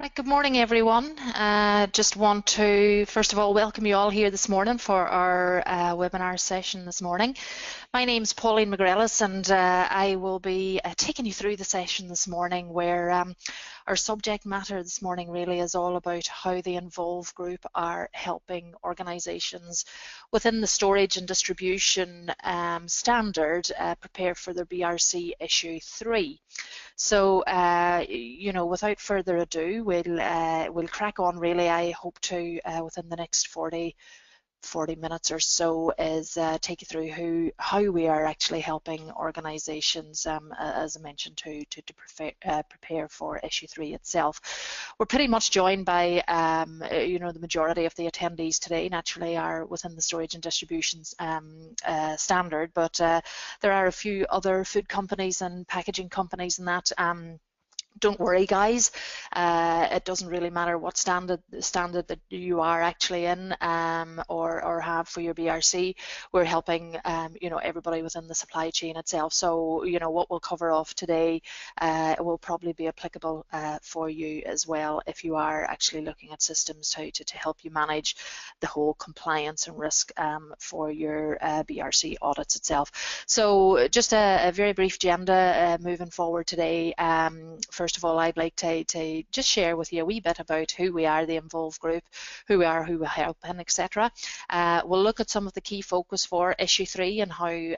Right, good morning, everyone. Just want to, first of all, welcome you all here this morning for our webinar session this morning. My name's Pauline McGrellis, and I will be taking you through the session this morning, where our subject matter this morning really is all about how the Nvolve group are helping organisations within the storage and distribution standard prepare for their BRC issue 3. So, you know, without further ado, we'll crack on really. I hope to, within the next 40 minutes or so, is take you through how we are actually helping organisations, as I mentioned, to prepare for issue 3 itself. We're pretty much joined by, you know, the majority of the attendees today naturally are within the storage and distribution standard, but there are a few other food companies and packaging companies and that. Don't worry, guys. It doesn't really matter what standard that you are actually in or have for your BRC. We're helping you know, everybody within the supply chain itself. So, you know, what we'll cover off today will probably be applicable for you as well if you are actually looking at systems to help you manage the whole compliance and risk for your BRC audits itself. So, just a very brief agenda moving forward today. First of all, I'd like to just share with you a wee bit about who we are, the Nvolve group, who we are, who we're helping, etc. We'll look at some of the key focus for issue 3 and how, you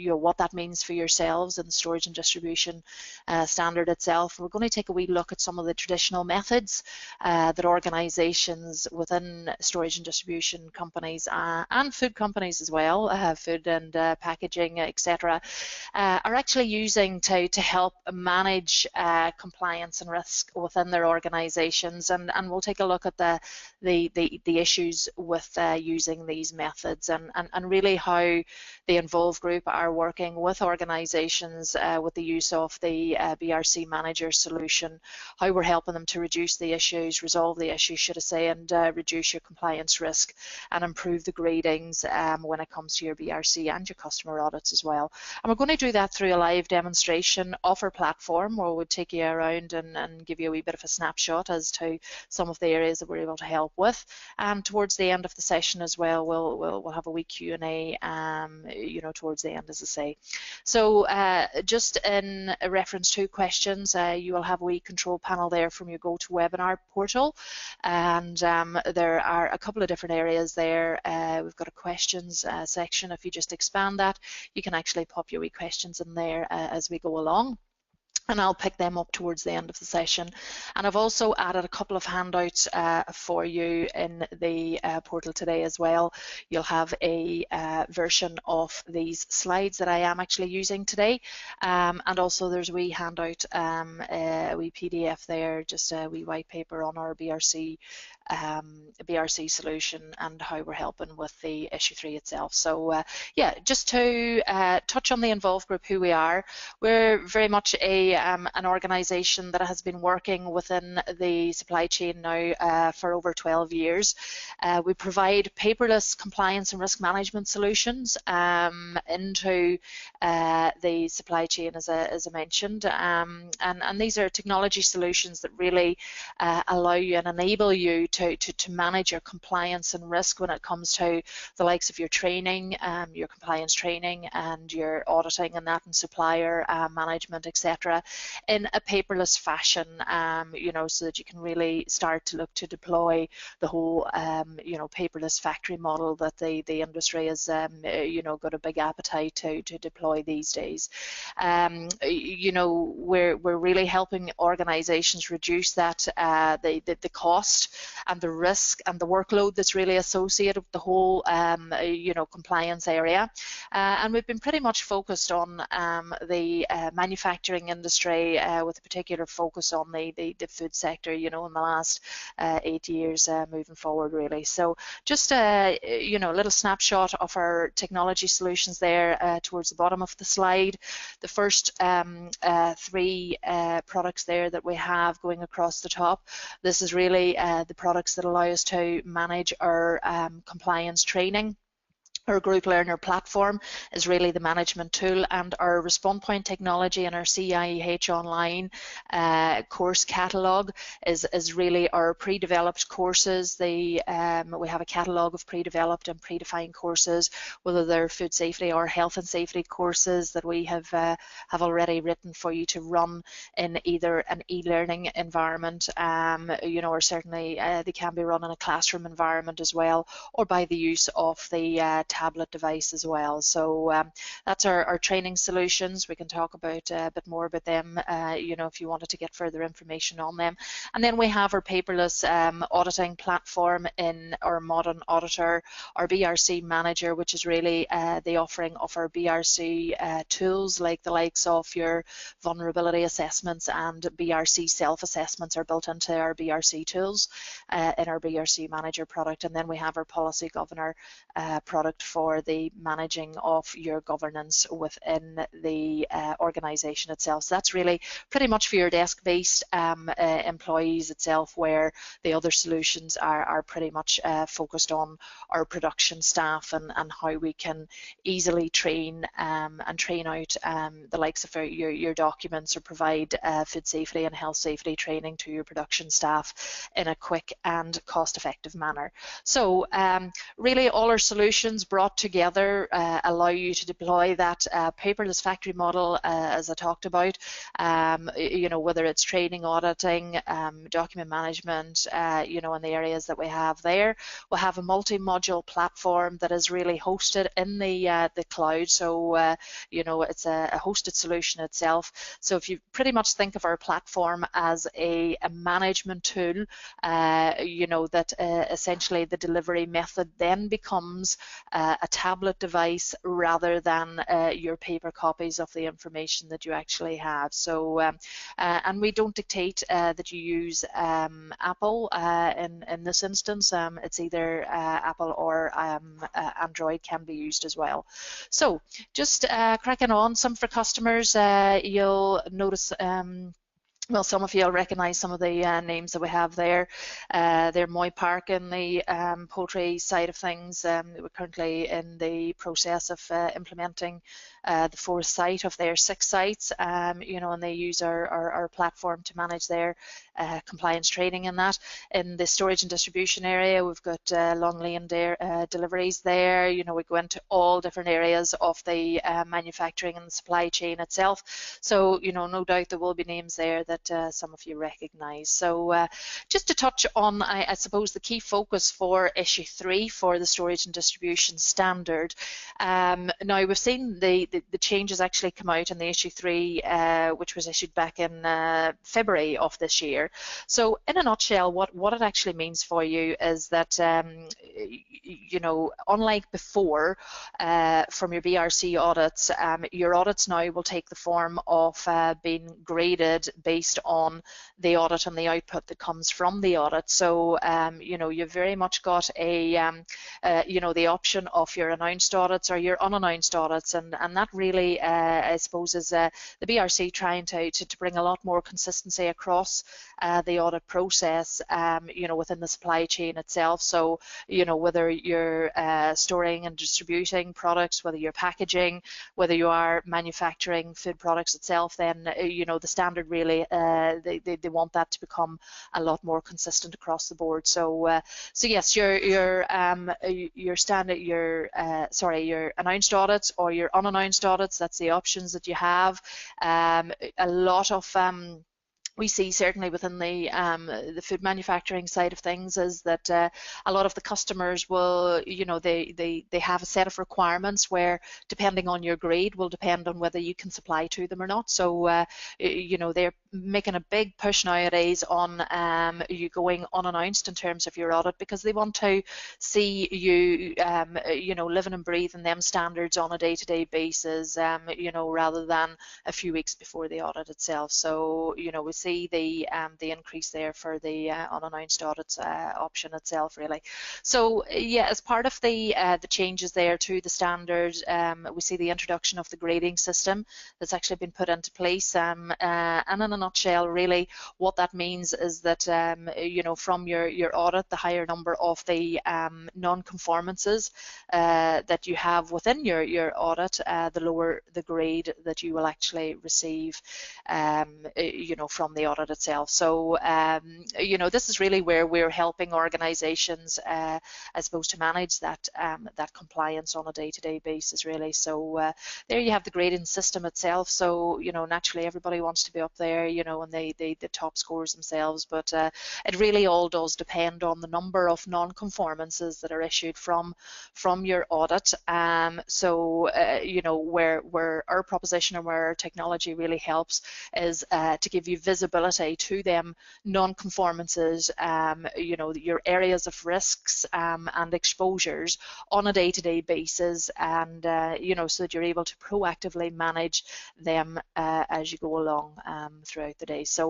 know, what that means for yourselves and the storage and distribution standard itself. We're going to take a wee look at some of the traditional methods that organisations within storage and distribution companies and food companies as well, food and packaging, etc., are actually using to help manage compliance and risk within their organisations, and we'll take a look at the issues with using these methods and really how the Nvolve group are working with organisations with the use of the BRC Manager solution, how we're helping them to reduce the issues, resolve the issues, should I say, and reduce your compliance risk and improve the gradings when it comes to your BRC and your customer audits as well. And we're going to do that through a live demonstration of our platform, where we'll take you around and give you a wee bit of a snapshot as to some of the areas that we're able to help with. And towards the end of the session as well, we'll have a wee Q&A, you know, towards the end, as I say. So just in reference to questions, you will have a wee control panel there from your GoToWebinar portal, and there are a couple of different areas there. We've got a questions section. If you just expand that, you can actually pop your wee questions in there as we go along, and I'll pick them up towards the end of the session. And I've also added a couple of handouts for you in the portal today as well. You'll have a version of these slides that I am actually using today, and also there's a wee handout, a wee PDF there, just a wee white paper on our BRC solution and how we're helping with the issue 3 itself. So yeah, just to touch on the Nvolve group, who we are. We're very much an organisation that has been working within the supply chain now for over 12 years. We provide paperless compliance and risk management solutions into the supply chain, as I mentioned, and these are technology solutions that really allow you and enable you to manage your compliance and risk when it comes to the likes of your training, your compliance training, and your auditing and that, and supplier management, etc., in a paperless fashion, you know, so that you can really start to look to deploy the whole, you know, paperless factory model that the industry has, you know, got a big appetite to deploy these days. You know, we're really helping organisations reduce that the cost and the risk and the workload that's really associated with the whole, you know, compliance area. And we've been pretty much focused on the manufacturing industry with a particular focus on the food sector, you know, in the last 8 years moving forward, really. So just you know, a little snapshot of our technology solutions there towards the bottom of the slide. The first 3 products there that we have going across the top, this is really the products that allow us to manage our compliance training Our group learner platform is really the management tool, and our response point technology and our CIEH online course catalogue is really our pre-developed courses. We have a catalogue of pre-developed and predefined courses, whether they're food safety or health and safety courses that we have already written for you to run in either an e-learning environment, or certainly they can be run in a classroom environment as well, or by the use of the tablet device as well. So that's our training solutions. We can talk about a bit more about them, if you wanted to get further information on them. And then we have our paperless auditing platform in our modern auditor, our BRC Manager, which is really the offering of our BRC tools, like the likes of your vulnerability assessments and BRC self-assessments are built into our BRC tools in our BRC Manager product. And then we have our Policy Governor product for the managing of your governance within the organization itself. So that's really pretty much for your desk-based employees itself, where the other solutions are pretty much focused on our production staff and how we can easily train and train out the likes of your documents, or provide food safety and health safety training to your production staff in a quick and cost-effective manner. So really all our solutions brought together allow you to deploy that paperless factory model as I talked about, whether it's training, auditing, document management, in the areas that we have there. We'll have a multi-module platform that is really hosted in the cloud, so it's a hosted solution itself. So if you pretty much think of our platform as a management tool, that essentially the delivery method then becomes a tablet device rather than your paper copies of the information that you actually have. So and we don't dictate that you use Apple in this instance. It's either Apple or Android can be used as well. So just cracking on, some for customers, you'll notice well, some of you will recognise some of the names that we have there. They're Moy Park in the poultry side of things. We're currently in the process of implementing the 4th site of their 6 sites, and they use our platform to manage their compliance training in that. In the storage and distribution area, we've got long lane deliveries there. We go into all different areas of the manufacturing and the supply chain itself. So, no doubt there will be names there that some of you recognise. So just to touch on, I suppose, the key focus for issue 3 for the storage and distribution standard. Now we've seen the changes actually come out in the issue 3, which was issued back in February of this year. So in a nutshell, what it actually means for you is that unlike before, from your BRC audits, your audits now will take the form of being graded based on the audit and the output that comes from the audit. So you've very much got a the option of your announced audits or your unannounced audits, and that really I suppose is the BRC trying to bring a lot more consistency across the audit process within the supply chain itself. So whether you're storing and distributing products, whether you're packaging, whether you are manufacturing food products itself, then the standard really they want that to become a lot more consistent across the board. So yes, your announced audits or your unannounced audits, that's the options that you have. A lot of we see certainly within the food manufacturing side of things is that a lot of the customers will, they have a set of requirements where, depending on your grade, will depend on whether you can supply to them or not. So they're making a big push nowadays on you going unannounced in terms of your audit, because they want to see you living and breathing them standards on a day-to-day basis, rather than a few weeks before the audit itself. So we see the increase there for the unannounced audits option itself, really. So yeah, as part of the changes there to the standard, we see the introduction of the grading system that's actually been put into place, and in a nutshell, really what that means is that you know, from your audit, the higher number of the non-conformances that you have within your audit, the lower the grade that you will actually receive, you know, from the audit itself. So you know, this is really where we're helping organizations, I suppose, to manage that that compliance on a day-to-day basis, really. So there you have the grading system itself. So, you know, naturally everybody wants to be up there, you know, and the top scores themselves, but it really all does depend on the number of non-conformances that are issued from your audit. So you know, where our proposition and where our technology really helps is to give you visibility to them non-conformances, you know, your areas of risks and exposures on a day-to-day basis, and you know, so that you're able to proactively manage them as you go along throughout the day. So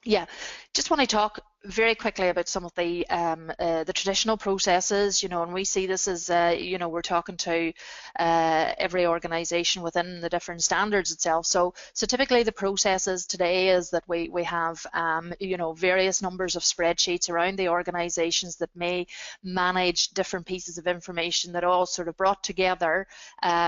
yeah, just want to talk very quickly about some of the traditional processes, you know, and we see this as, you know, we're talking to every organization within the different standards itself. So typically the processes today is that we have, you know, various numbers of spreadsheets around the organizations that may manage different pieces of information that all sort of brought together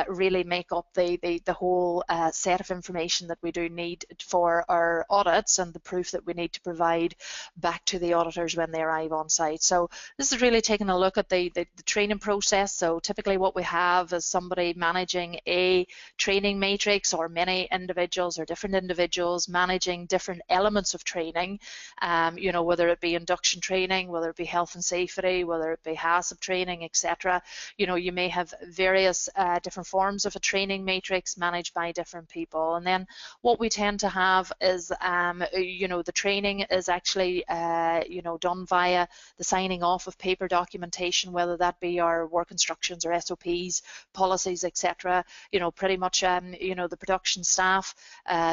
really make up the whole set of information that we do need for our audits and the proof that we need to provide back to the auditors when they arrive on site. So this is really taking a look at the training process. So typically what we have is somebody managing a training matrix, or many individuals or different individuals managing different elements of training, you know, whether it be induction training, whether it be health and safety, whether it be HACCP training, etc. You know, you may have various different forms of a training matrix managed by different people. And then what we tend to have is, you know, the training is actually you know, done via the signing off of paper documentation, whether that be our work instructions or SOPs, policies, etc. You know, pretty much, you know, the production staff,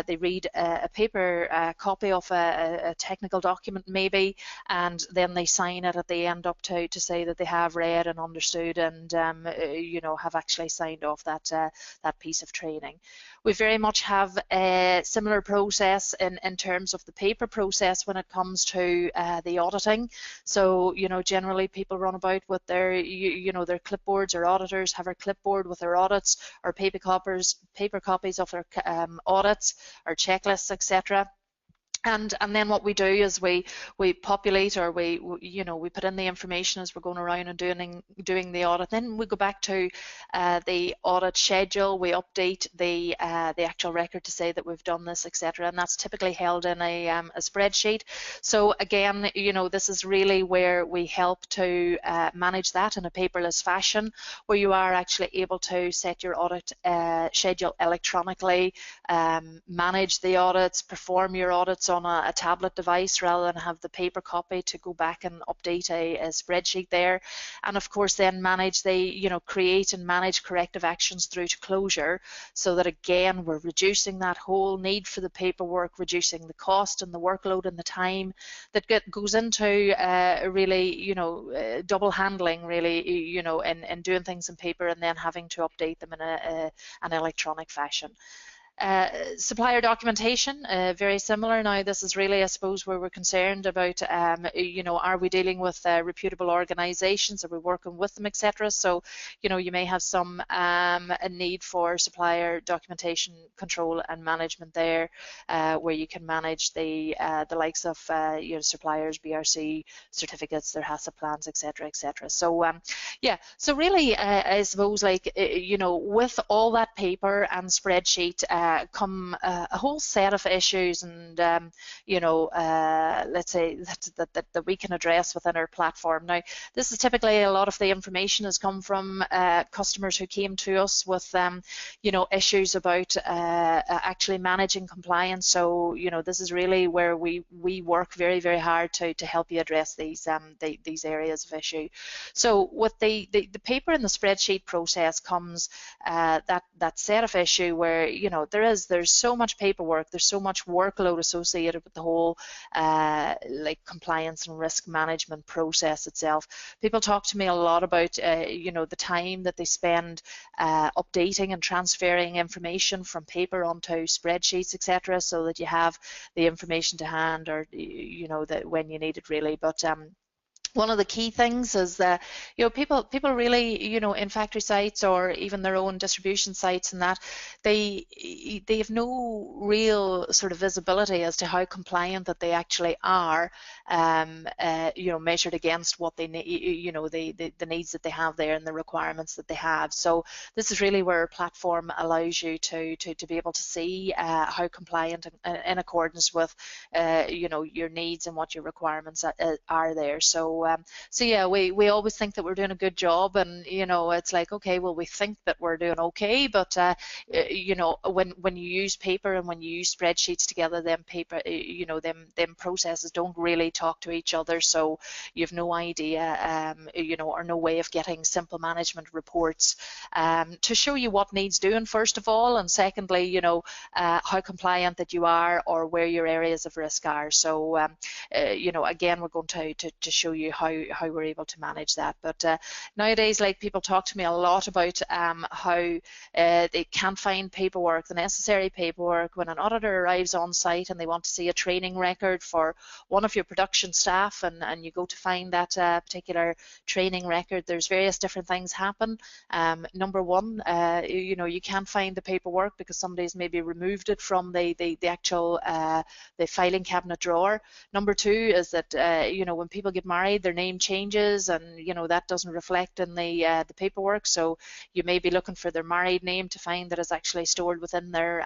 they read a paper copy of a technical document maybe, and then they sign it at the end up to say that they have read and understood and, you know, have actually signed off that, that piece of training. We very much have a similar process in terms of the paper process when it comes to the auditing. So, you know, generally people run about with their, you know, their clipboards, or auditors have a clipboard with their audits, or paper copies of their audits or checklists, etc. And then what we do is we populate, or we you know, we put in the information as we're going around and doing the audit. Then we go back to the audit schedule. We update the actual record to say that we've done this, etc. And that's typically held in a spreadsheet. So again, you know, this is really where we help to manage that in a paperless fashion, where you are actually able to set your audit schedule electronically, manage the audits, perform your audits on a tablet device rather than have the paper copy to go back and update a spreadsheet there. And of course then manage the, you know, create and manage corrective actions through to closure, so that again we're reducing that whole need for the paperwork, reducing the cost and the workload and the time that goes into really, you know, double handling really, you know, and doing things in paper and then having to update them in an electronic fashion. Supplier documentation, very similar. Now this is really, I suppose, where we're concerned about, you know, are we dealing with reputable organizations, are we working with them, etc. So, you know, you may have some a need for supplier documentation control and management there, where you can manage the likes of, you know, suppliers, BRC certificates, their HACCP plans, etc., etc. So yeah, so really, I suppose, like, you know, with all that paper and spreadsheet come a whole set of issues, and you know, let's say that we can address within our platform. Now, this is typically a lot of the information has come from customers who came to us with, you know, issues about actually managing compliance. So, you know, this is really where we work very, very hard to help you address these areas of issue. So, with the paper and the spreadsheet process comes that set of issue where, you know, there's so much paperwork, there's so much workload associated with the whole like compliance and risk management process itself. People talk to me a lot about you know, the time that they spend updating and transferring information from paper onto spreadsheets, etc., so that you have the information to hand, or you know, that when you need it really. But one of the key things is that, you know, people really, you know, in factory sites or even their own distribution sites, and that they have no real sort of visibility as to how compliant that they actually are, you know, measured against what they need, you know, the needs that they have there and the requirements that they have. So this is really where a platform allows you to be able to see how compliant in accordance with you know, your needs and what your requirements are there. So so yeah, we always think that we're doing a good job, and you know, it's like, okay, well, we think that we're doing okay, but you know, when you use paper and when you use spreadsheets together, then paper, you know, them processes don't really talk to each other, so you have no idea, you know, or no way of getting simple management reports to show you what needs doing, first of all, and secondly, you know, how compliant that you are or where your areas of risk are. So you know, again, we're going to show you how we're able to manage that. But nowadays, like, people talk to me a lot about how they can't find paperwork, the necessary paperwork, when an auditor arrives on site and they want to see a training record for one of your production staff, and you go to find that particular training record. There's various different things happen. Number one, you know, you can't find the paperwork because somebody's maybe removed it from the actual the filing cabinet drawer. Number two is that you know, when people get married, their name changes, and you know, that doesn't reflect in the paperwork. So you may be looking for their married name to find that it's actually stored within their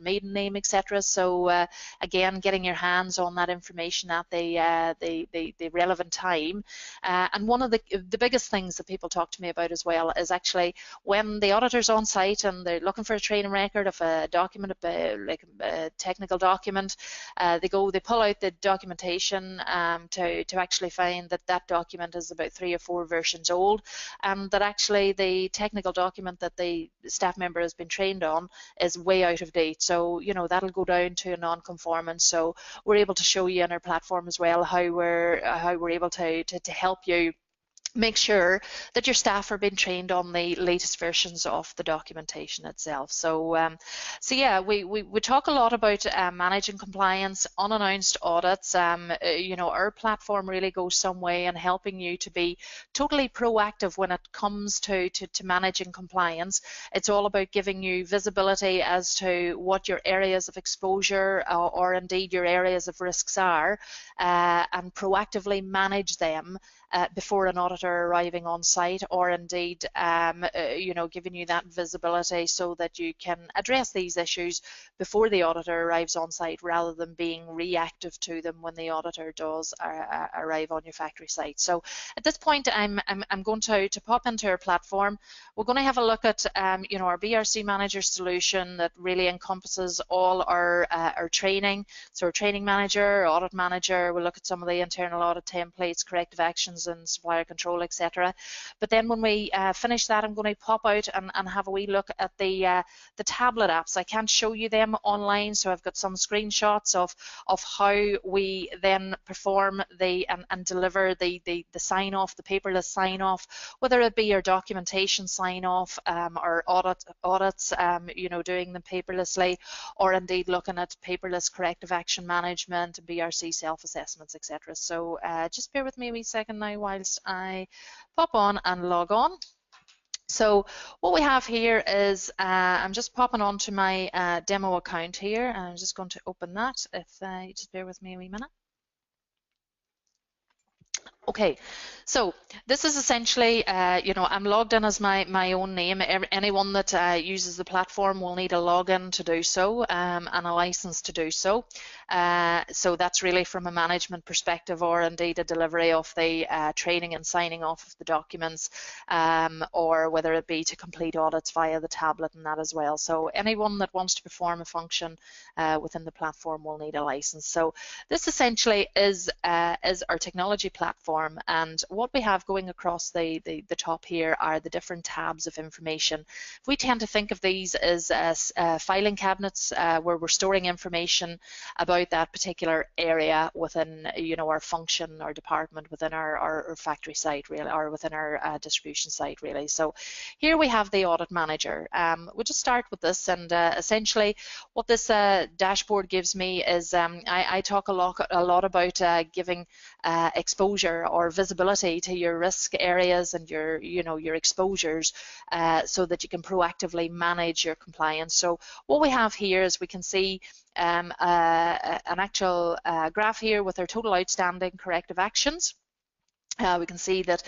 maiden name, etc. So again, getting your hands on that information at the relevant time. And one of the biggest things that people talk to me about as well is actually when the auditor's on site and they're looking for a training record of a document, like a technical document, they pull out the documentation to actually find that that document is about 3 or 4 versions old, and that actually the technical document that the staff member has been trained on is way out of date. So you know, that'll go down to a non-conformance. So we're able to show you in our platform as well how we're able to help you make sure that your staff are being trained on the latest versions of the documentation itself. So, so yeah, we talk a lot about managing compliance, unannounced audits. You know, our platform really goes some way in helping you to be totally proactive when it comes to managing compliance. It's all about giving you visibility as to what your areas of exposure or indeed your areas of risks are, and proactively manage them before an auditor arriving on site, or indeed you know, giving you that visibility so that you can address these issues before the auditor arrives on site, rather than being reactive to them when the auditor does arrive on your factory site. So at this point, I'm going to pop into our platform. We're going to have a look at you know, our BRC Manager solution that really encompasses all our training. So our training manager, audit manager, we'll look at some of the internal audit templates, corrective actions and supplier control, etc. But then when we finish that, I'm going to pop out and have a wee look at the tablet apps. I can't show you them online, so I've got some screenshots of how we then perform and deliver the sign off, the paperless sign off, whether it be your documentation sign off or audits, you know, doing them paperlessly, or indeed looking at paperless corrective action management, BRC self-assessments, etc. So just bear with me a wee second now whilst I pop on and log on. So what we have here is, I'm just popping onto my demo account here, and I'm just going to open that, if you just bear with me a wee minute. Okay, so this is essentially, you know, I'm logged in as my own name. Anyone that uses the platform will need a login to do so, and a license to do so. So that's really from a management perspective, or indeed a delivery of the training and signing off of the documents, or whether it be to complete audits via the tablet and that as well. So anyone that wants to perform a function within the platform will need a license. So this essentially is our technology platform. platform. And what we have going across the top here are the different tabs of information. We tend to think of these as filing cabinets where we're storing information about that particular area within, you know, our function or department within our factory site, really, or within our distribution site, really. So here we have the Audit Manager. We'll just start with this, and essentially what this dashboard gives me is I talk a lot about giving exposure or visibility to your risk areas and your exposures so that you can proactively manage your compliance. So what we have here is we can see an actual graph here with our total outstanding corrective actions. We can see that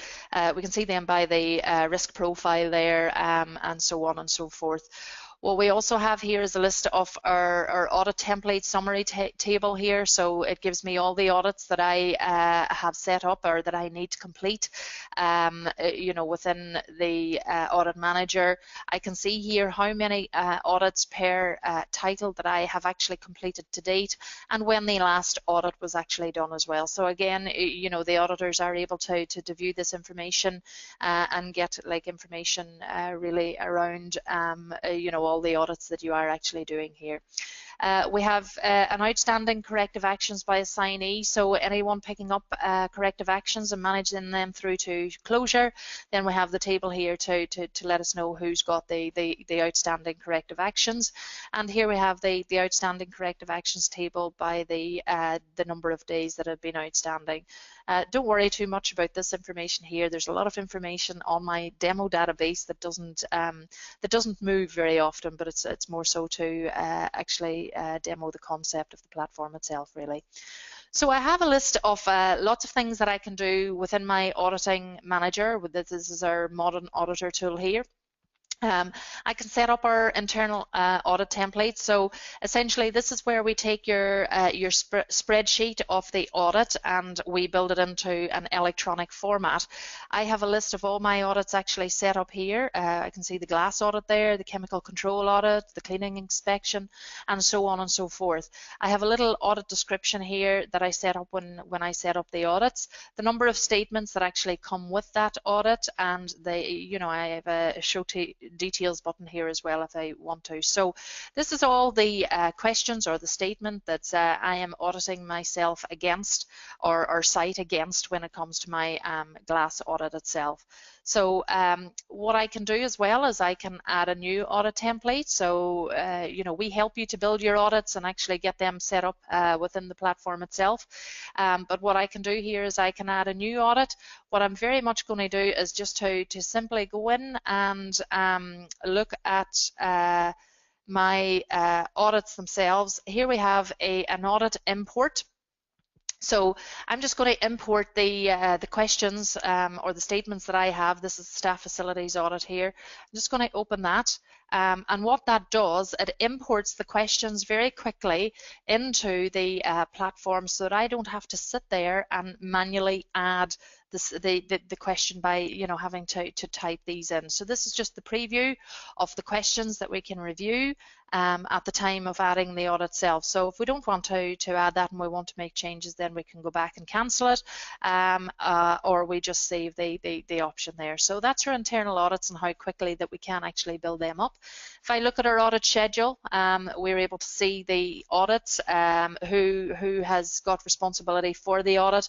we can see them by the risk profile there, and so on and so forth. What we also have here is a list of our audit template summary table here. So it gives me all the audits that I have set up or that I need to complete, you know, within the Audit Manager. I can see here how many audits per title that I have actually completed to date, and when the last audit was actually done as well. So again, you know, the auditors are able to view this information and get like information really around, you know, all the audits that you are actually doing here. We have an outstanding corrective actions by assignee, so anyone picking up corrective actions and managing them through to closure. Then we have the table here to let us know who's got the outstanding corrective actions, and here we have the outstanding corrective actions table by the number of days that have been outstanding. Don't worry too much about this information here. There's a lot of information on my demo database that doesn't move very often, but it's more so to actually demo the concept of the platform itself, really. So I have a list of lots of things that I can do within my auditing manager. This is our modern auditor tool here. I can set up our internal audit templates. So essentially, this is where we take your spreadsheet of the audit and we build it into an electronic format. I have a list of all my audits actually set up here. I can see the glass audit there, the chemical control audit, the cleaning inspection, and so on and so forth. I have a little audit description here that I set up when I set up the audits, the number of statements that actually come with that audit, and I have a show details button here as well if I want to. So this is all the questions or the statement that I am auditing myself against or cite against when it comes to my glass audit itself. So what I can do as well is I can add a new audit template. So we help you to build your audits and actually get them set up within the platform itself. But what I can do here is I can add a new audit. What I'm very much going to do is just to simply go in and look at my audits themselves. Here we have an audit import. So I'm just going to import the questions or the statements that I have. This is staff facilities audit here. I'm just going to open that. And what that does, it imports the questions very quickly into the platform so that I don't have to sit there and manually add the question by having to type these in. So this is just the preview of the questions that we can review at the time of adding the audit itself. So if we don't want to add that and we want to make changes, then we can go back and cancel it, or we just save the option there. So that's our internal audits and how quickly that we can actually build them up. If I look at our audit schedule, we're able to see the audits, who has got responsibility for the audit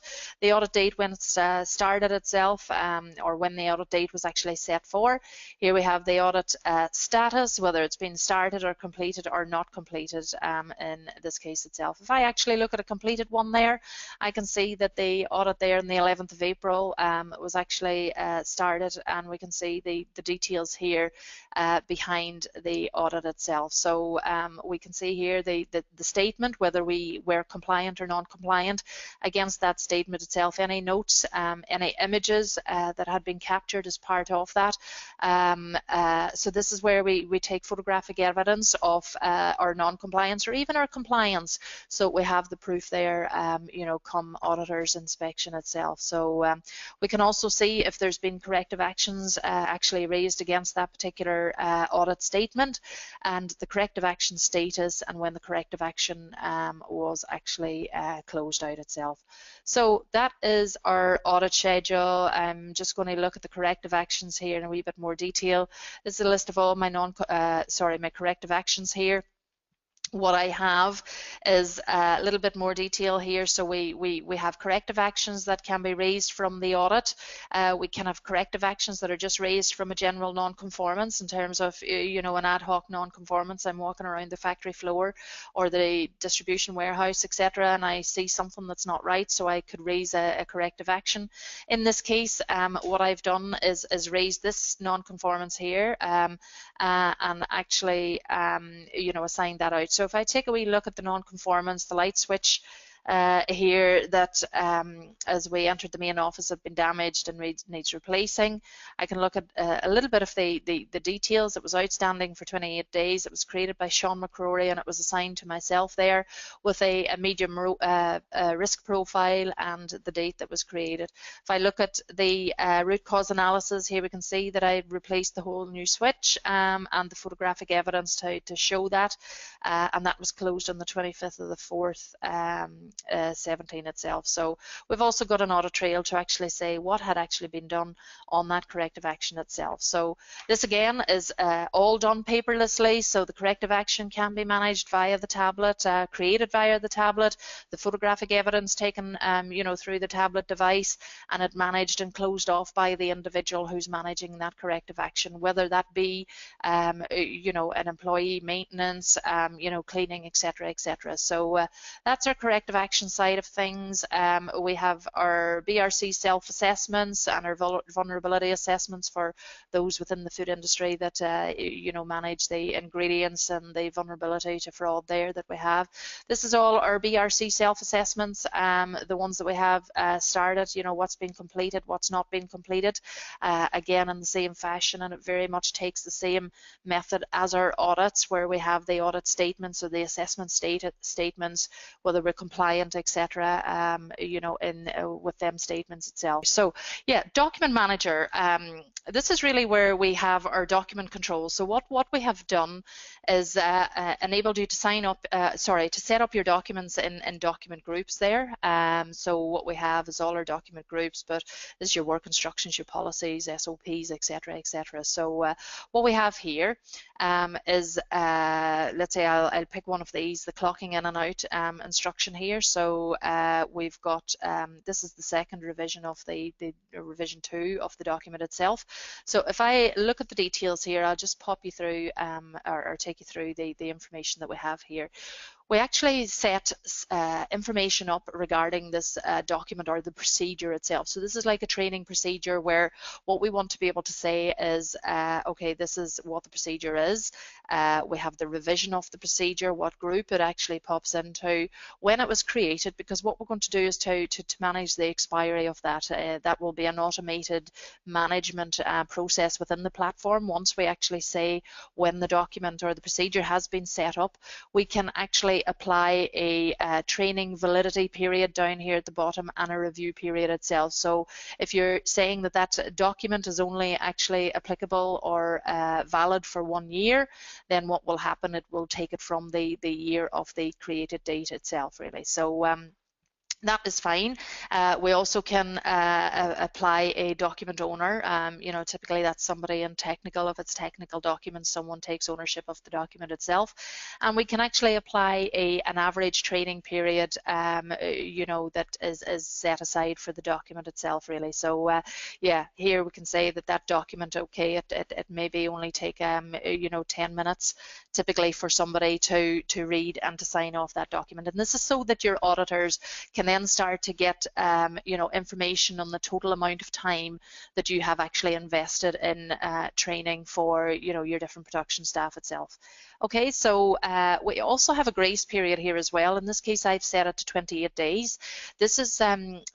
date when it's started itself, or when the audit date was actually set for. Here we have the audit status, whether it's been started or completed or not completed in this case itself. If I actually look at a completed one there, I can see that the audit there on the 11th of April was actually started, and we can see the details here behind the audit itself. So we can see here the statement, whether we were compliant or non-compliant against that statement itself, any notes, any images that had been captured as part of that. So this is where we take photographic evidence of our non-compliance or even our compliance, so we have the proof there, you know, come auditor's inspection itself. So we can also see if there's been corrective actions actually raised against that particular audit statement, and the corrective action status, and when the corrective action was actually closed out itself. So that is our audit schedule. I'm just going to look at the corrective actions here in a wee bit more detail. This is a list of all my my corrective actions here. What I have is a little bit more detail here. So we have corrective actions that can be raised from the audit. We can have corrective actions that are just raised from a general non-conformance in terms of, you know, an ad hoc non-conformance. I'm walking around the factory floor or the distribution warehouse, etc., and I see something that's not right, so I could raise a corrective action. In this case, what I've done is raise this non-conformance here and actually, you know, assign that out. So if I take a wee look at the non-conformance, the light switch here that as we entered the main office have been damaged and needs replacing. I can look at a little bit of the details. It was outstanding for 28 days. It was created by Sean McCrory and it was assigned to myself there with a medium risk profile and the date that was created. If I look at the root cause analysis here, we can see that I replaced the whole new switch and the photographic evidence to show that, and that was closed on the 25th of the 4th 17 itself. So we've also got an audit trail to actually say what had actually been done on that corrective action itself. So this again is all done paperlessly, so the corrective action can be managed via the tablet, created via the tablet, the photographic evidence taken you know, through the tablet device, and it managed and closed off by the individual who's managing that corrective action, whether that be you know, an employee, maintenance, you know, cleaning, etc., etc. So that's our corrective action side of things. We have our BRC self-assessments and our vulnerability assessments for those within the food industry that you know, manage the ingredients and the vulnerability to fraud there that we have. This is all our BRC self-assessments, the ones that we have started, you know, what's been completed, what's not been completed, again in the same fashion, and it very much takes the same method as our audits, where we have the audit statements or the assessment statements, whether we're compliant, etc., you know, in with them statements itself. So yeah, document manager, this is really where we have our document control. So what we have done is enabled you to sign up, to set up your documents in document groups there. So what we have is all our document groups, but this is your work instructions, your policies, SOPs, etc., etc. So what we have here is, let's say I'll pick one of these, the clocking in and out instruction here. So we've got, this is the second revision of the revision 2 of the document itself. So if I look at the details here, I'll just pop you through or take you through the information that we have here. We actually set information up regarding this document or the procedure itself. So this is like a training procedure where what we want to be able to say is, okay, this is what the procedure is. We have the revision of the procedure, what group it actually pops into, when it was created, because what we're going to do is to manage the expiry of that. That will be an automated management process within the platform. Once we actually say when the document or the procedure has been set up, we can actually apply a training validity period down here at the bottom and a review period itself. So if you're saying that that document is only actually applicable or valid for 1 year, then what will happen, it will take it from the year of the created date itself, really. So that is fine. We also can apply a document owner. You know, typically that's somebody in technical. If it's technical documents, someone takes ownership of the document itself. And we can actually apply an average training period, you know, that is set aside for the document itself, really. So yeah, here we can say that that document, okay, it maybe only take, you know, 10 minutes typically for somebody to read and to sign off that document. And this is so that your auditors can then start to get you know, information on the total amount of time that you have actually invested in training for, you know, your different production staff itself. Okay, so we also have a grace period here as well. In this case, I've set it to 28 days. This is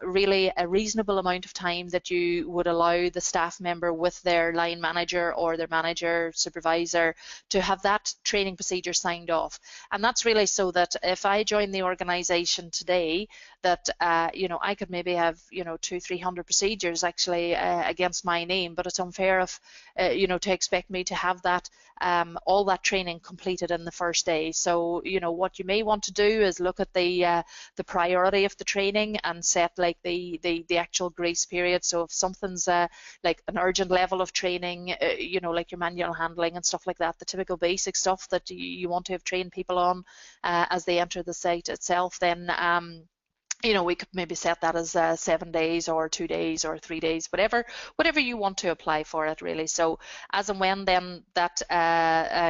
really a reasonable amount of time that you would allow the staff member with their line manager or their manager, supervisor, to have that training procedure signed off. And that's really so that if I join the organization today, that I could maybe have 200-300 procedures actually against my name, but it's unfair of to expect me to have that all that training completed in the first day. So what you may want to do is look at the priority of the training and set like the actual grace period. So if something's like an urgent level of training, like your manual handling and stuff like that, the typical basic stuff that you want to have trained people on as they enter the site itself, then we could maybe set that as 7 days or 2 days or 3 days, whatever you want to apply for it, really. So as and when then that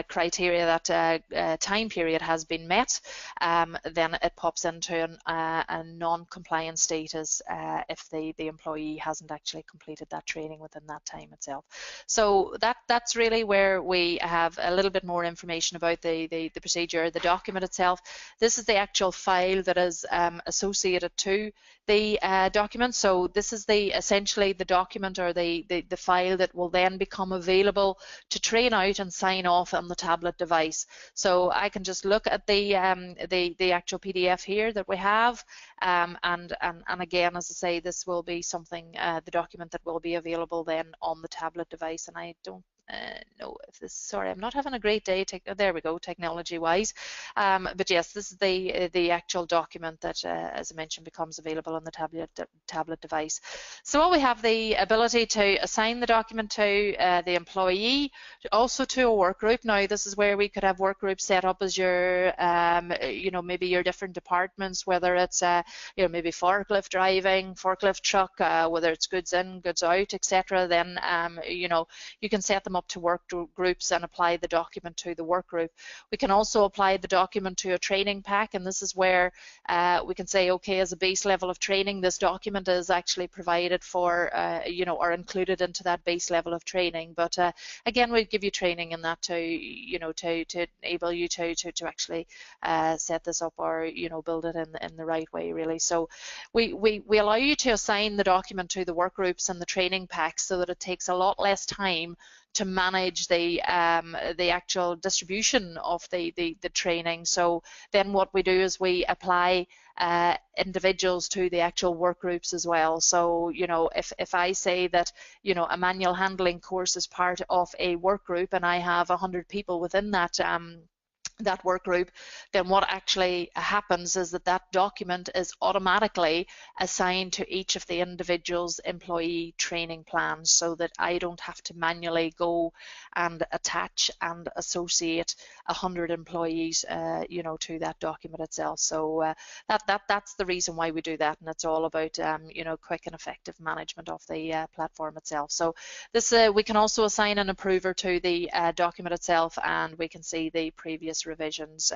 criteria, that time period has been met, then it pops into a non-compliant status if the employee hasn't actually completed that training within that time itself. So that's really where we have a little bit more information about the procedure, the document itself. This is the actual file that is associated to the document. So this is essentially the document or the file that will then become available to train out and sign off on the tablet device. So I can just look at the actual PDF here that we have, and again, as I say, this will be something, the document that will be available then on the tablet device. And I don't know if this, sorry, I'm not having a great day. There we go, technology wise. But yes, this is the actual document that, as I mentioned, becomes available on the tablet device. So what we have the ability to assign the document to the employee, also to a work group. Now this is where we could have work groups set up as your, maybe your different departments, whether it's maybe forklift driving, forklift truck, whether it's goods in, goods out, etc. Then you can set them up to work groups and apply the document to the work group. We can also apply the document to a training pack, and this is where we can say, okay, as a base level of training, this document is actually provided for, or included into that base level of training. But again, we give you training in that to enable you to actually set this up or build it in the right way, really. So we allow you to assign the document to the work groups and the training packs so that it takes a lot less time to manage the actual distribution of the training. So then what we do is we apply individuals to the actual work groups as well. So if I say that a manual handling course is part of a work group and I have 100 people within that work group, then what actually happens is that document is automatically assigned to each of the individual's employee training plans, so that I don't have to manually go and attach and associate 100 employees to that document itself. So that's the reason why we do that, and it's all about quick and effective management of the platform itself. So this we can also assign an approver to the document itself, and we can see the previous revisions.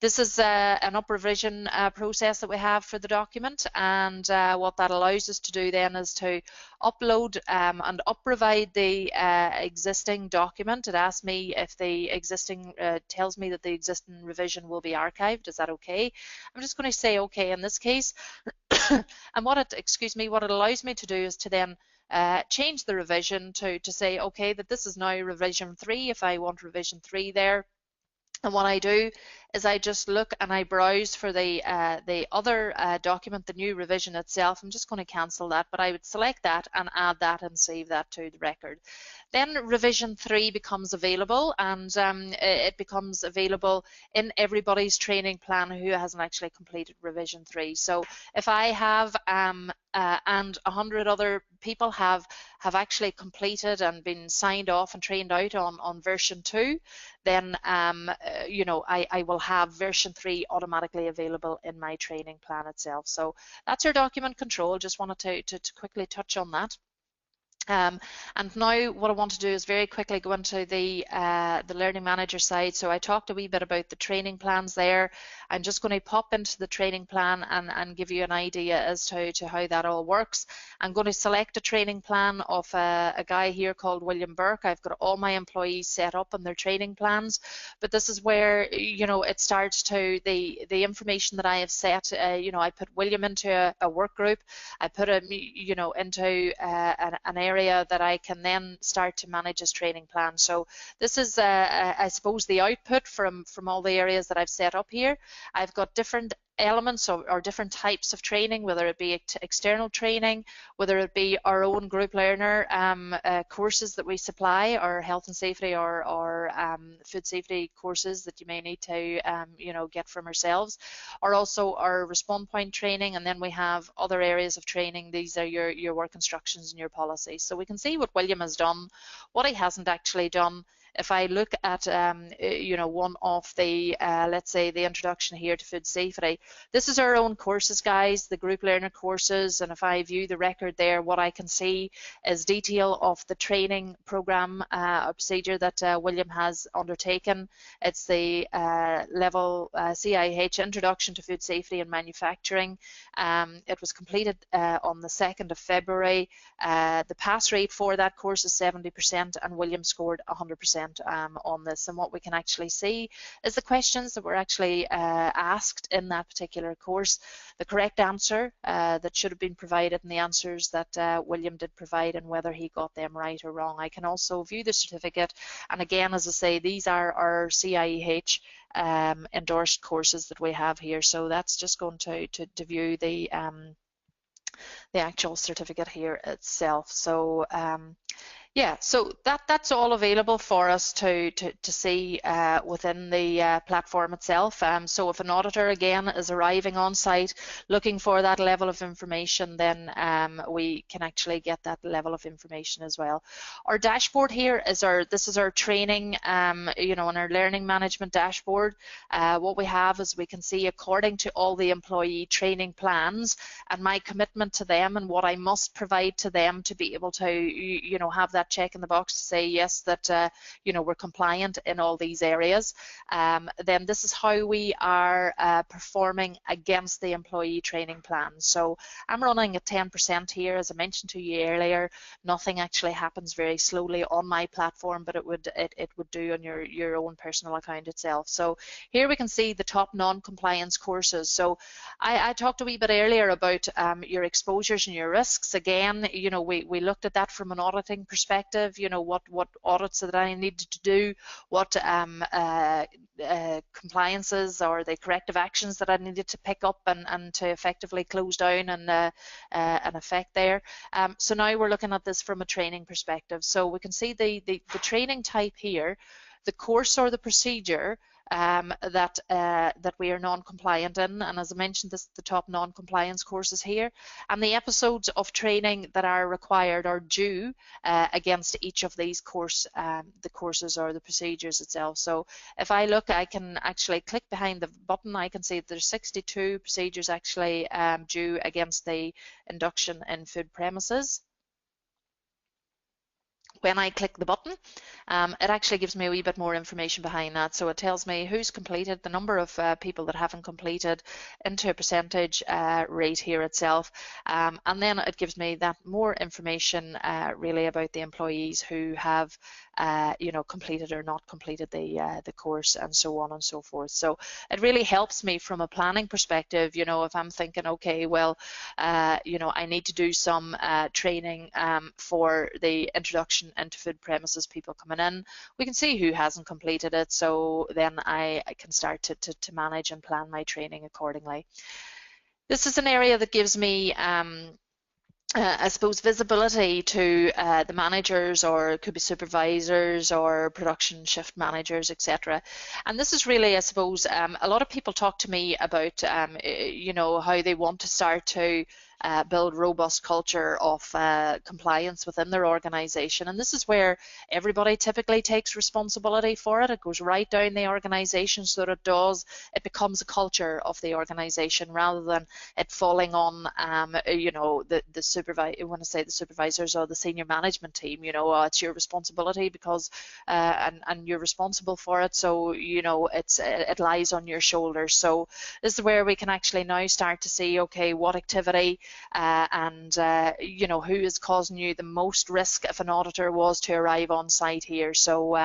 This is an up revision process that we have for the document, and what that allows us to do then is to upload and up-provide the existing document. It asks me if the existing, tells me that the existing revision will be archived. Is that okay? I'm just going to say okay in this case. And what it allows me to do is to then change the revision to say, okay, that this is now revision 3 if I want revision 3 there. And what I do is I just look and I browse for the other document, the new revision itself. I'm just going to cancel that, but I would select that and add that and save that to the record. Then revision 3 becomes available, and it becomes available in everybody's training plan who hasn't actually completed revision 3. So if I have and 100 other people have actually completed and been signed off and trained out on version 2, then I will have version 3 automatically available in my training plan itself. So that's your document control. Just wanted to quickly touch on that. And now what I want to do is very quickly go into the Learning Manager side. So I talked a wee bit about the training plans there. I'm just going to pop into the training plan and give you an idea as to how that all works. I'm going to select a training plan of a guy here called William Burke. I've got all my employees set up on their training plans, but this is where, you know, it starts to the information that I have set. You know, I put William into a work group. I put him, you know, into an area that I can then start to manage his training plan. So this is, I suppose, the output from all the areas that I've set up here. I've got different elements or different types of training, whether it be external training, whether it be our own group learner courses that we supply, or health and safety or food safety courses that you may need to you know, get from ourselves, or also our response point training, and then we have other areas of training. These are your work instructions and your policies. So we can see what William has done, what he hasn't actually done. If I look at you know, one of the let's say the introduction here to food safety, this is our own courses, guys, the group learner courses, and if I view the record there, what I can see is detail of the training program or procedure that William has undertaken. It's the level CIH Introduction to Food Safety and Manufacturing. It was completed on the 2nd of February. The pass rate for that course is 70%, and William scored 100% on this. And what we can actually see is the questions that were actually asked in that particular course, the correct answer that should have been provided, and the answers that William did provide, and whether he got them right or wrong. I can also view the certificate, and again, as I say, these are our CIEH endorsed courses that we have here. So that's just going to view the actual certificate here itself. So yeah, so that's all available for us to see within the platform itself. So if an auditor, again, is arriving on site looking for that level of information, then we can actually get that level of information as well. Our dashboard here is this is our training, you know, on our learning management dashboard. What we have is we can see, according to all the employee training plans and my commitment to them and what I must provide to them to be able to, you know, have that check in the box to say yes, that you know, we're compliant in all these areas. Then this is how we are performing against the employee training plan. So I'm running at 10% here. As I mentioned to you earlier, nothing actually happens very slowly on my platform, but it would do on your own personal account itself. So here we can see the top non-compliance courses. So I talked a wee bit earlier about your exposures and your risks. Again, you know, we looked at that from an auditing perspective. You know, what audits that I needed to do, what compliances or the corrective actions that I needed to pick up and to effectively close down and an effect there. So now we're looking at this from a training perspective. So we can see the training type here, the course or the procedure that we are non-compliant in, and as I mentioned, this the top non-compliance courses here, and the episodes of training that are required or due against each of these the courses or the procedures itself. So if I look, I can actually click behind the button. I can see that there's 62 procedures actually due against the induction in food premises. When I click the button, it actually gives me a wee bit more information behind that. So it tells me who's completed, the number of people that haven't completed, into a percentage rate here itself, and then it gives me that more information really about the employees who have you know, completed or not completed the course, and so on and so forth. So it really helps me from a planning perspective. You know, if I'm thinking, okay, well, you know, I need to do some training for the introduction into food premises people coming in, we can see who hasn't completed it, so then I can start to manage and plan my training accordingly. This is an area that gives me I suppose visibility to the managers, or it could be supervisors or production shift managers, etc. And this is really, I suppose, a lot of people talk to me about you know, how they want to start to build robust culture of compliance within their organization. And this is where everybody typically takes responsibility for it. It goes right down the organization so that it becomes a culture of the organization rather than it falling on you know, the when I say the supervisors or the senior management team. You know, it's your responsibility because and you're responsible for it, so you know it lies on your shoulders. So this is where we can actually now start to see, okay, what activity and you know, who is causing you the most risk if an auditor was to arrive on site here. So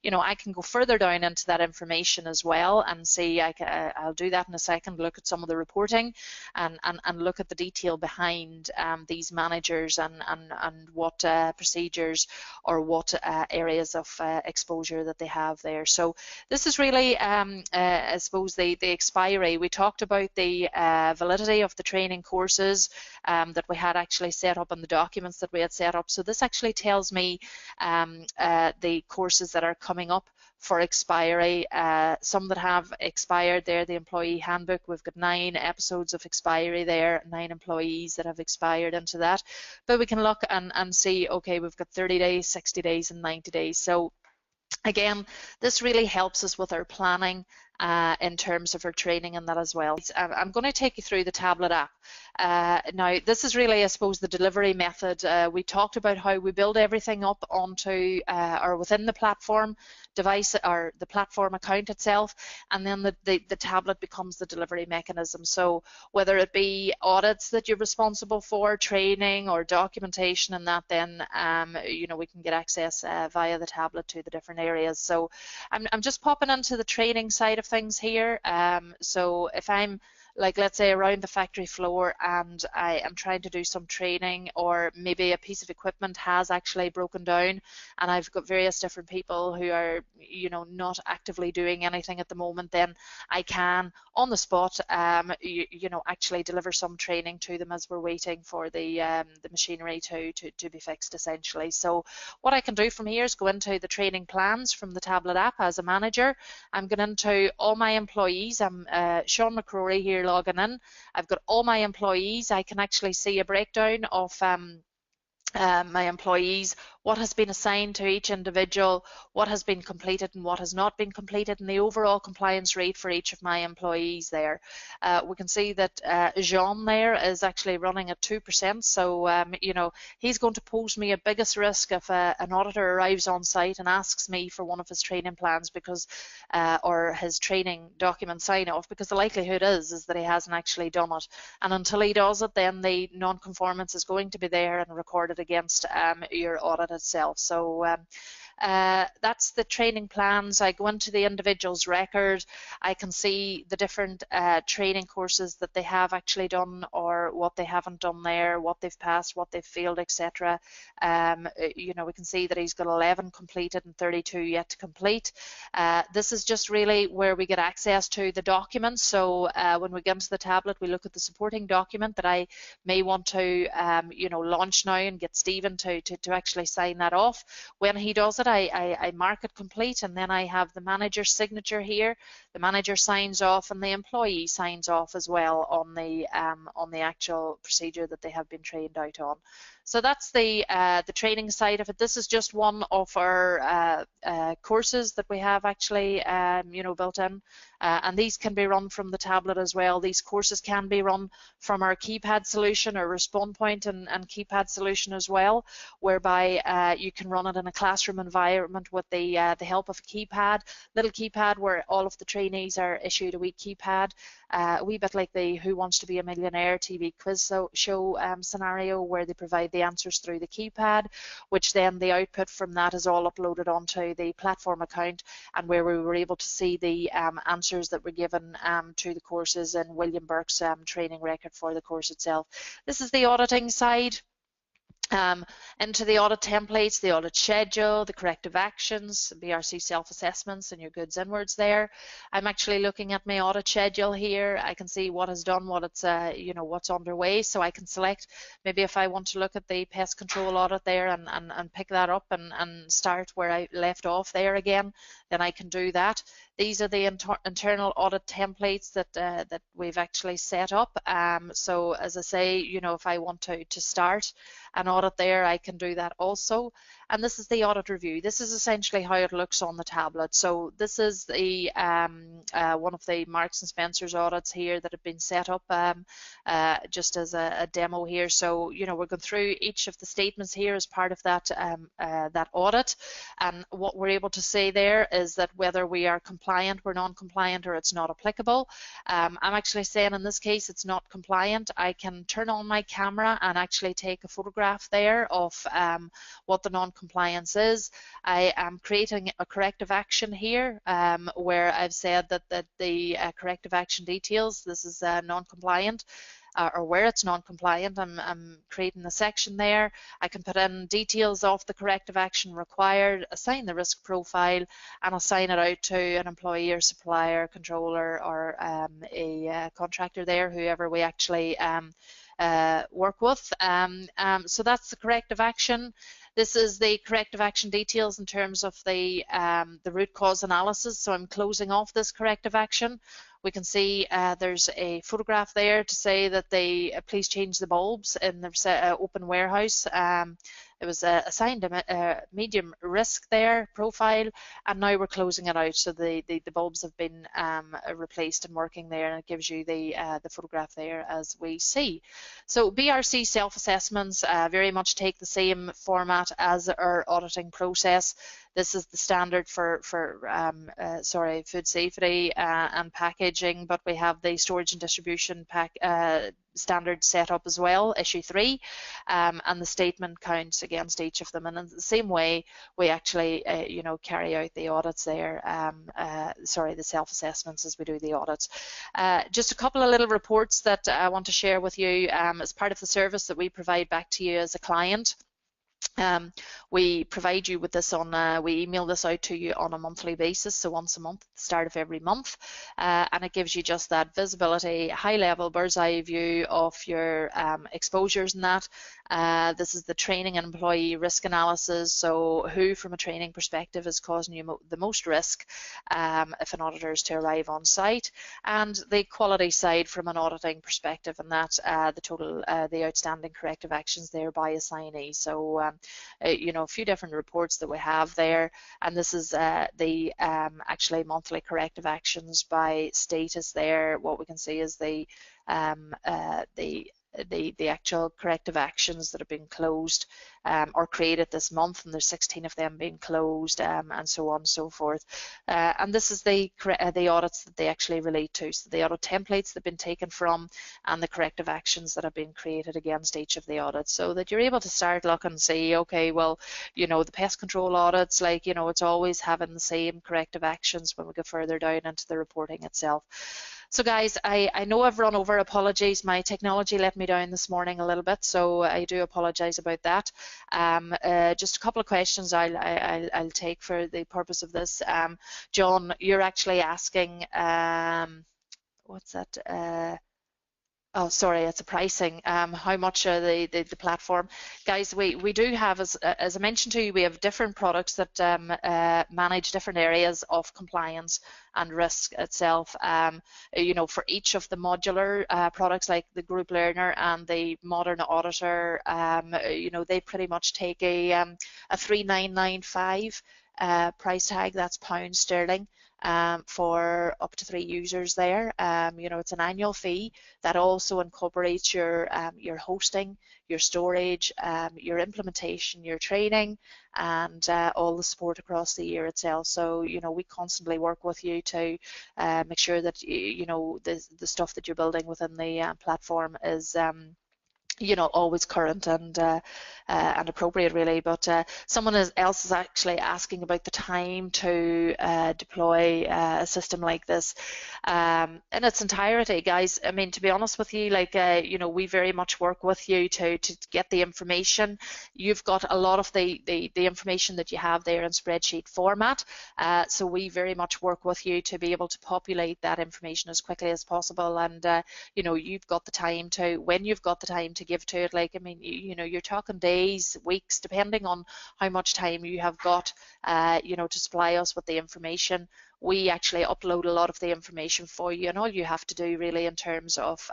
you know, I can go further down into that information as well and see. I'll do that in a second. Look at some of the reporting and look at the detail behind these managers and what procedures or what areas of exposure that they have there. So this is really I suppose the expiry. We talked about the validity of the training courses that we had actually set up in the documents that we had set up. So this actually tells me the courses that are coming up for expiry. Some that have expired there, the employee handbook, we've got 9 episodes of expiry there, 9 employees that have expired into that. But we can look and see, okay, we've got 30 days, 60 days and 90 days. So again, this really helps us with our planning in terms of our training and that as well. I'm going to take you through the tablet app. Now, this is really, I suppose, the delivery method. We talked about how we build everything up onto or within the platform device or the platform account itself, and then the tablet becomes the delivery mechanism. So whether it be audits that you're responsible for, training or documentation and that, then you know, we can get access via the tablet to the different areas. So I'm just popping into the training side of things here. So if I'm, like, let's say around the factory floor and I am trying to do some training, or maybe a piece of equipment has actually broken down and I've got various different people who are, you know, not actively doing anything at the moment, then I can on the spot you know, actually deliver some training to them as we're waiting for the machinery to be fixed, essentially. So what I can do from here is go into the training plans from the tablet app as a manager. I'm going into all my employees. I'm Sean McCrory here logging in. I've got all my employees. I can actually see a breakdown of my employees, what has been assigned to each individual, what has been completed and what has not been completed, and the overall compliance rate for each of my employees there. We can see that Jean there is actually running at 2%, so you know, he's going to pose me a biggest risk if an auditor arrives on site and asks me for one of his training plans because or his training document sign off, because the likelihood is that he hasn't actually done it, and until he does it, then the non-conformance is going to be there and recorded against your audit itself. So that's the training plans. I go into the individual's record. I can see the different training courses that they have actually done or what they haven't done there, what they've passed, what they've failed, etc. You know, we can see that he's got 11 completed and 32 yet to complete. This is just really where we get access to the documents. So when we get into the tablet, we look at the supporting document that I may want to you know, launch now and get Stephen to actually sign that off. When he does it, I mark it complete, and then I have the manager's signature here. The manager signs off and the employee signs off as well on the actual procedure that they have been trained out on. So that's the training side of it. This is just one of our courses that we have actually you know, built in, and these can be run from the tablet as well. These courses can be run from our keypad solution or Respond Point and keypad solution as well, whereby you can run it in a classroom environment with the help of a keypad, little keypad where all of the trainees are issued a wee keypad, a wee bit like the Who Wants to Be a Millionaire TV quiz show scenario, where they provide the answers through the keypad, which then the output from that is all uploaded onto the platform account, and where we were able to see the answers that were given to the courses in William Burke's training record for the course itself. This is the auditing side. Into the audit templates, the audit schedule, the corrective actions, BRC self-assessments, and your goods inwards there. I'm actually looking at my audit schedule here. I can see what is done, what it's you know, what's underway, so I can select maybe if I want to look at the pest control audit there and pick that up and start where I left off there again. then I can do that. These are the internal audit templates that we've actually set up. So as I say, you know, if I want to start an audit there, I can do that also. And this is the audit review. This is essentially how it looks on the tablet. So this is the one of the Marks and Spencer's audits here that have been set up just as a demo here. So you know, we're going through each of the statements here as part of that that audit, and what we're able to say there is that whether we are compliant, we're non-compliant, or it's not applicable. I'm actually saying in this case it's not compliant. I can turn on my camera and actually take a photograph there of what the non-compliance is. I am creating a corrective action here where I've said that the corrective action details, this is non-compliant. Or where it's non-compliant, I'm creating a section there. I can put in details of the corrective action required, assign the risk profile, and assign it out to an employee or supplier, controller, or a contractor there, whoever we actually work with. So that's the corrective action. This is the corrective action details in terms of the root cause analysis. So I'm closing off this corrective action. We can see there's a photograph there to say that they please change the bulbs in the open warehouse. It was assigned a medium risk there profile, and now we're closing it out. So the bulbs have been replaced and working there, and it gives you the photograph there as we see. So BRC self-assessments very much take the same format as our auditing process. This is the standard for food safety and packaging, but we have the storage and distribution standard set up as well, issue 3, and the statement counts against each of them. And in the same way, we actually, you know, carry out the audits there, the self-assessments as we do the audits. Just a couple of little reports that I want to share with you as part of the service that we provide back to you as a client. We provide you with this on, we email this out to you on a monthly basis, so once a month at the start of every month, and it gives you just that visibility, high level bird's eye view of your exposures and that. This is the training and employee risk analysis, so who from a training perspective is causing you the most risk if an auditor is to arrive on site, and the quality side from an auditing perspective, and that the total, the outstanding corrective actions there by assignee. So you know, a few different reports that we have there, and this is the actually monthly corrective actions by status there. What we can see is the actual corrective actions that have been closed or created this month, and there's 16 of them being closed, and so on and so forth. And this is the audits that they actually relate to, so the audit templates that have been taken from, and the corrective actions that have been created against each of the audits, so that you're able to start looking and see, okay, well, you know, the pest control audits, like, you know, it's always having the same corrective actions when we go further down into the reporting itself. So guys, I know I've run over, apologies, my technology let me down this morning a little bit, so I do apologize about that. Just a couple of questions I'll take for the purpose of this. John, you're actually asking, what's that? Oh, sorry, it's a pricing. How much are the platform? Guys, we do have, as I mentioned to you, we have different products that manage different areas of compliance and risk itself. You know, for each of the modular products like the Group Learner and the Modern Auditor, you know, they pretty much take a 3995 price tag, that's pounds sterling. For up to 3 users there. You know, it's an annual fee that also incorporates your hosting, your storage, your implementation, your training, and all the support across the year itself. So, you know, we constantly work with you to make sure that, you know, the stuff that you're building within the platform is you know, always current and appropriate, really. But someone else is actually asking about the time to deploy a system like this in its entirety, guys. I mean, to be honest with you, like you know, we very much work with you to get the information. You've got a lot of the information that you have there in spreadsheet format, so we very much work with you to be able to populate that information as quickly as possible. And you know, you've got the time to, when you've got the time to to give to it. Like, I mean, you know, you're talking days, weeks, depending on how much time you have got, you know, to supply us with the information. We actually upload a lot of the information for you, and all you have to do really in terms of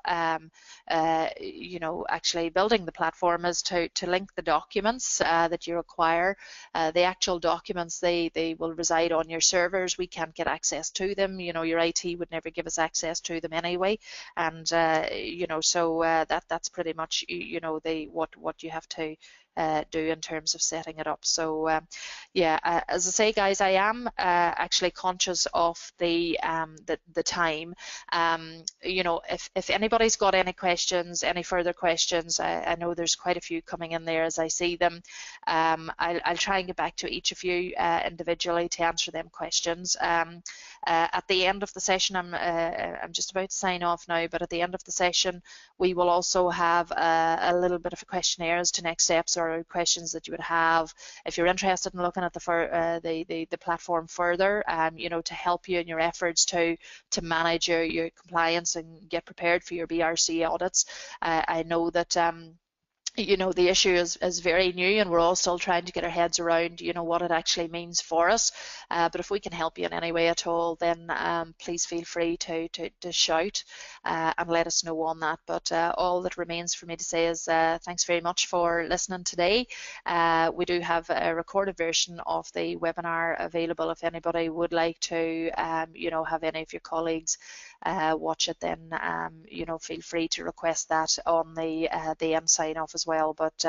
you know, actually building the platform is to link the documents that you require. The actual documents, they will reside on your servers. We can't get access to them. You know, your IT would never give us access to them anyway, and you know, so that's pretty much, you know, what you have to do in terms of setting it up. So yeah, as I say, guys, I am actually conscious of the time. You know, if anybody's got any questions, any further questions, I know there's quite a few coming in there as I see them. I'll try and get back to each of you individually to answer them questions. At the end of the session, I'm just about to sign off now, but at the end of the session, we will also have a little bit of a questionnaire as to next steps or questions that you would have if you're interested in looking at the platform further, you know, to help you in your efforts to manage your compliance and get prepared for your BRC audits. I know that you know, the issue is very new, and we're all still trying to get our heads around, you know, what it actually means for us. But if we can help you in any way at all, then please feel free to shout and let us know on that. But all that remains for me to say is thanks very much for listening today. We do have a recorded version of the webinar available if anybody would like to, you know, have any of your colleagues watch it. Then you know, feel free to request that on the end sign off as well. But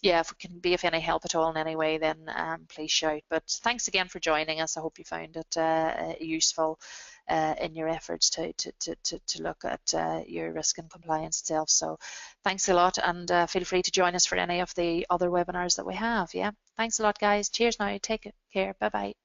yeah, if we can be of any help at all in any way, then please shout. But thanks again for joining us. I hope you found it useful in your efforts to look at your risk and compliance itself. So thanks a lot, and feel free to join us for any of the other webinars that we have. Yeah, thanks a lot, guys. Cheers now. Take care. Bye bye.